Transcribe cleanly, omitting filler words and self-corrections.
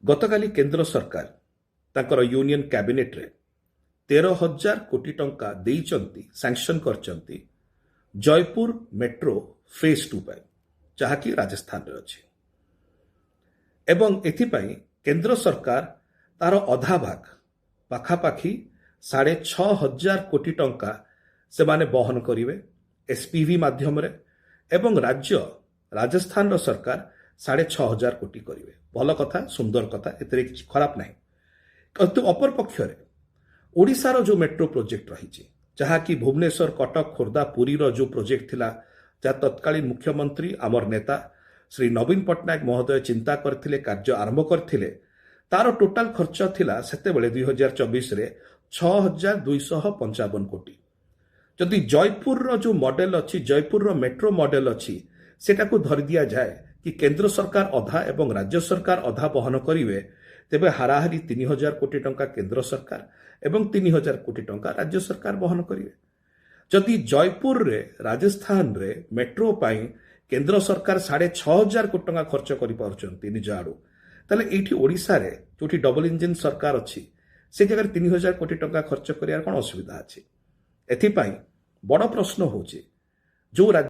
ଗତକାଲି କେନ୍ଦ୍ର ସରକାର ତାଙ୍କର ୟୁନିୟନ କ୍ୟାବିନେଟ୍ରେ 13,000 କୋଟି ଟଙ୍କା ଦେଇଛନ୍ତି, ସାଂକ୍ସନ କରିଛନ୍ତି ଜୟପୁର ମେଟ୍ରୋ ଫେଜ୍ 2 ପାଇଁ, ଯାହାକି ରାଜସ୍ଥାନରେ ଅଛି। ଏବଂ ଏଥିପାଇଁ କେନ୍ଦ୍ର ସରକାର ତାର ଅଧା ଭାଗ ପାଖାପାଖି 6,500 କୋଟି ଟଙ୍କା ସେମାନେ ବହନ କରିବେ ଏସ୍ପିଭି ମାଧ୍ୟମରେ, ଏବଂ ରାଜସ୍ଥାନର ସରକାର 6,500 କୋଟି କରିବେ। ଭଲ କଥା, ସୁନ୍ଦର କଥା, ଏଥିରେ କିଛି ଖରାପ ନାହିଁ। କିନ୍ତୁ ଅପରପକ୍ଷରେ ଓଡ଼ିଶାର ଯେଉଁ ମେଟ୍ରୋ ପ୍ରୋଜେକ୍ଟ ରହିଛି, ଯାହାକି ଭୁବନେଶ୍ୱର, କଟକ, ଖୋର୍ଦ୍ଧା, ପୁରୀର ଯେଉଁ ପ୍ରୋଜେକ୍ଟ ଥିଲା, ଯାହା ତତ୍କାଳୀନ ମୁଖ୍ୟମନ୍ତ୍ରୀ ଆମର ନେତା ଶ୍ରୀ ନବୀନ ପଟ୍ଟନାୟକ ମହୋଦୟ ଚିନ୍ତା କରିଥିଲେ, କାର୍ଯ୍ୟ ଆରମ୍ଭ କରିଥିଲେ, ତାର ଟୋଟାଲ ଖର୍ଚ୍ଚ ଥିଲା ସେତେବେଳେ 2024ରେ 6,255 କୋଟି। ଯଦି ଜୟପୁରର ଯେଉଁ ମଡେଲ ଅଛି, ଜୟପୁରର ମେଟ୍ରୋ ମଡେଲ ଅଛି, ସେଟାକୁ ଧରି ଦିଆଯାଏ କି କେନ୍ଦ୍ର ସରକାର ଅଧା ଏବଂ ରାଜ୍ୟ ସରକାର ଅଧା ବହନ କରିବେ, ତେବେ ହାରାହାରି 3,000 କୋଟି ଟଙ୍କା କେନ୍ଦ୍ର ସରକାର ଏବଂ 3,000 କୋଟି ଟଙ୍କା ରାଜ୍ୟ ସରକାର ବହନ କରିବେ। ଯଦି ଜୟପୁରରେ ରାଜସ୍ଥାନରେ ମେଟ୍ରୋ ପାଇଁ କେନ୍ଦ୍ର ସରକାର 6,500 କୋଟି ଟଙ୍କା ଖର୍ଚ୍ଚ କରିପାରୁଛନ୍ତି ନିଜ ଆଡୁ, ତାହେଲେ ଏଇଠି ଓଡ଼ିଶାରେ ଯୋଉଠି ଡବଲ ଇଞ୍ଜିନ ସରକାର ଅଛି, ସେ ଜାଗାରେ 3,000 କୋଟି ଟଙ୍କା ଖର୍ଚ୍ଚ କରିବାର କ'ଣ ଅସୁବିଧା ଅଛି? ଏଥିପାଇଁ ବଡ଼ ପ୍ରଶ୍ନ ହେଉଛି, ଯୋଉ